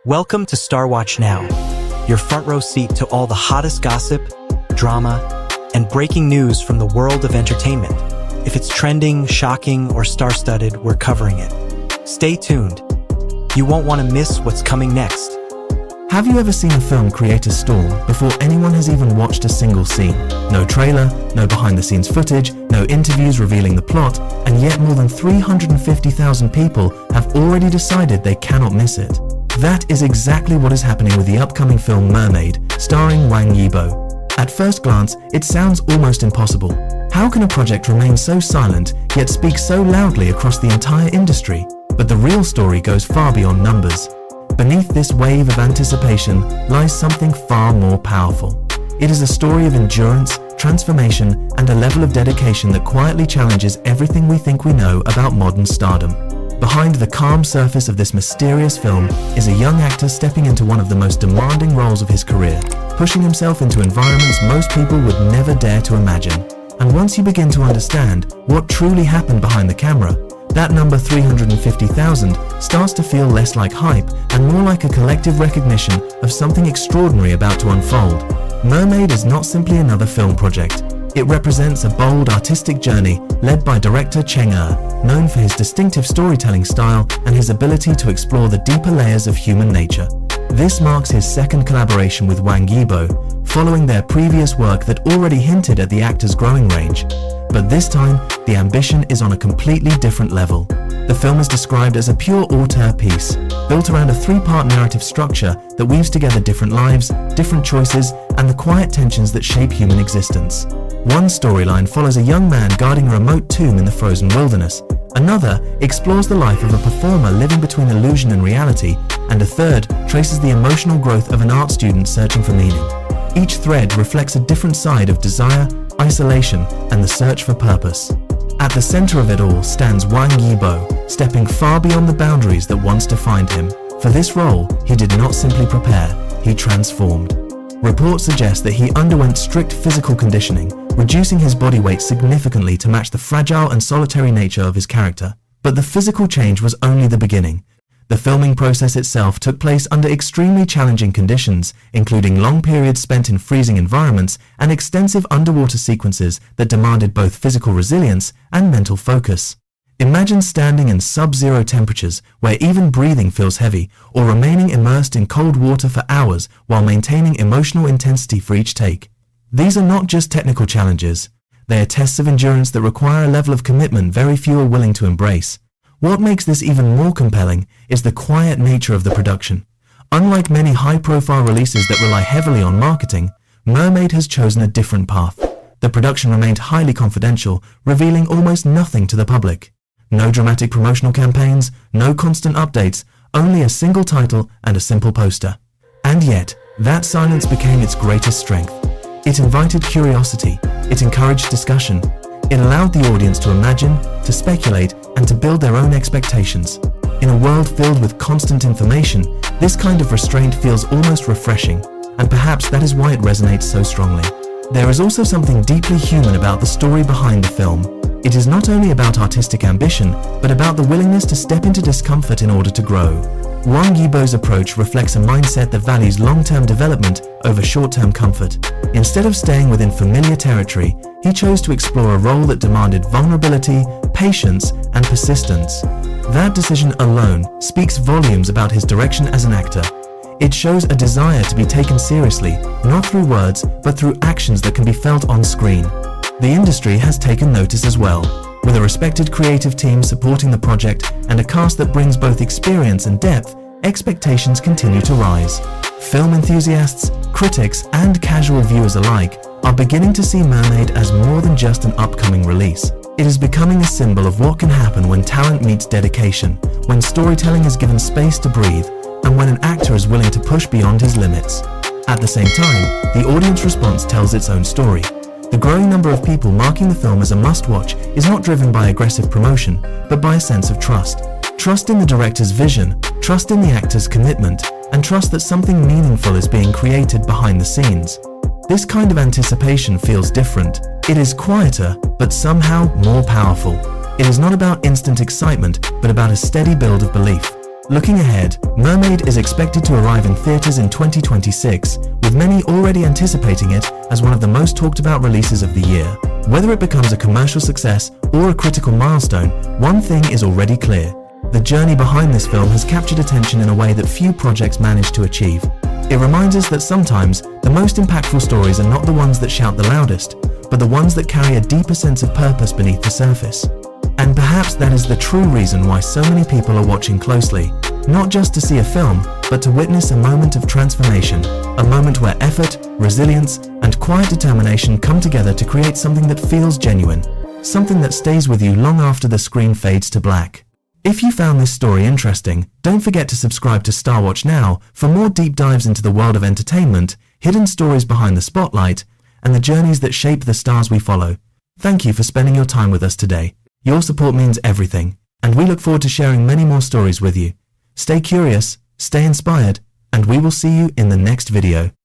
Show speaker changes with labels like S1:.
S1: Welcome to Star Watch Now, your front row seat to all the hottest gossip, drama, and breaking news from the world of entertainment. If it's trending, shocking, or star-studded, we're covering it. Stay tuned. You won't want to miss what's coming next.
S2: Have you ever seen a film create a storm before anyone has even watched a single scene? No trailer, no behind-the-scenes footage, no interviews revealing the plot, and yet more than 350,000 people have already decided they cannot miss it. That is exactly what is happening with the upcoming film Mermaid, starring Wang Yibo. At first glance, it sounds almost impossible. How can a project remain so silent, yet speak so loudly across the entire industry? But the real story goes far beyond numbers. Beneath this wave of anticipation lies something far more powerful. It is a story of endurance, transformation, and a level of dedication that quietly challenges everything we think we know about modern stardom. Behind the calm surface of this mysterious film is a young actor stepping into one of the most demanding roles of his career, pushing himself into environments most people would never dare to imagine. And once you begin to understand what truly happened behind the camera, that number 350,000 starts to feel less like hype and more like a collective recognition of something extraordinary about to unfold. Mermaid is not simply another film project. It represents a bold artistic journey led by director Cheng Er, known for his distinctive storytelling style and his ability to explore the deeper layers of human nature. This marks his second collaboration with Wang Yibo, following their previous work that already hinted at the actor's growing range. But this time, the ambition is on a completely different level. The film is described as a pure auteur piece, built around a three-part narrative structure that weaves together different lives, different choices, and the quiet tensions that shape human existence. One storyline follows a young man guarding a remote tomb in the frozen wilderness. Another explores the life of a performer living between illusion and reality, and a third traces the emotional growth of an art student searching for meaning. Each thread reflects a different side of desire, isolation, and the search for purpose. At the center of it all stands Wang Yibo, stepping far beyond the boundaries that once defined him. For this role, he did not simply prepare, he transformed. Reports suggest that he underwent strict physical conditioning, reducing his body weight significantly to match the fragile and solitary nature of his character. But the physical change was only the beginning. The filming process itself took place under extremely challenging conditions, including long periods spent in freezing environments and extensive underwater sequences that demanded both physical resilience and mental focus. Imagine standing in sub-zero temperatures where even breathing feels heavy, or remaining immersed in cold water for hours while maintaining emotional intensity for each take. These are not just technical challenges. They are tests of endurance that require a level of commitment very few are willing to embrace. What makes this even more compelling is the quiet nature of the production. Unlike many high-profile releases that rely heavily on marketing, Mermaid has chosen a different path. The production remained highly confidential, revealing almost nothing to the public. No dramatic promotional campaigns, no constant updates, only a single title and a simple poster. And yet, that silence became its greatest strength. It invited curiosity, it encouraged discussion, it allowed the audience to imagine, to speculate, and to build their own expectations. In a world filled with constant information, this kind of restraint feels almost refreshing, and perhaps that is why it resonates so strongly. There is also something deeply human about the story behind the film. It is not only about artistic ambition, but about the willingness to step into discomfort in order to grow. Wang Yibo's approach reflects a mindset that values long-term development over short-term comfort. Instead of staying within familiar territory, he chose to explore a role that demanded vulnerability, patience, and persistence. That decision alone speaks volumes about his direction as an actor. It shows a desire to be taken seriously, not through words, but through actions that can be felt on screen. The industry has taken notice as well, with a respected creative team supporting the project and a cast that brings both experience and depth. Expectations continue to rise. Film enthusiasts, critics, and casual viewers alike are beginning to see Mermaid as more than just an upcoming release. It is becoming a symbol of what can happen when talent meets dedication, when storytelling is given space to breathe, and when an actor is willing to push beyond his limits. At the same time, the audience response tells its own story. The growing number of people marking the film as a must-watch is not driven by aggressive promotion, but by a sense of trust. Trust in the director's vision, trust in the actor's commitment, and trust that something meaningful is being created behind the scenes. This kind of anticipation feels different. It is quieter, but somehow more powerful. It is not about instant excitement, but about a steady build of belief. Looking ahead, Mermaid is expected to arrive in theaters in 2026, with many already anticipating it as one of the most talked about releases of the year. Whether it becomes a commercial success or a critical milestone, one thing is already clear. The journey behind this film has captured attention in a way that few projects manage to achieve. It reminds us that sometimes the most impactful stories are not the ones that shout the loudest, but the ones that carry a deeper sense of purpose beneath the surface. And perhaps that is the true reason why so many people are watching closely, not just to see a film, but to witness a moment of transformation, a moment where effort, resilience, and quiet determination come together to create something that feels genuine, something that stays with you long after the screen fades to black. If you found this story interesting, don't forget to subscribe to Star Watch Now for more deep dives into the world of entertainment, hidden stories behind the spotlight, and the journeys that shape the stars we follow. Thank you for spending your time with us today. Your support means everything, and we look forward to sharing many more stories with you. Stay curious, stay inspired, and we will see you in the next video.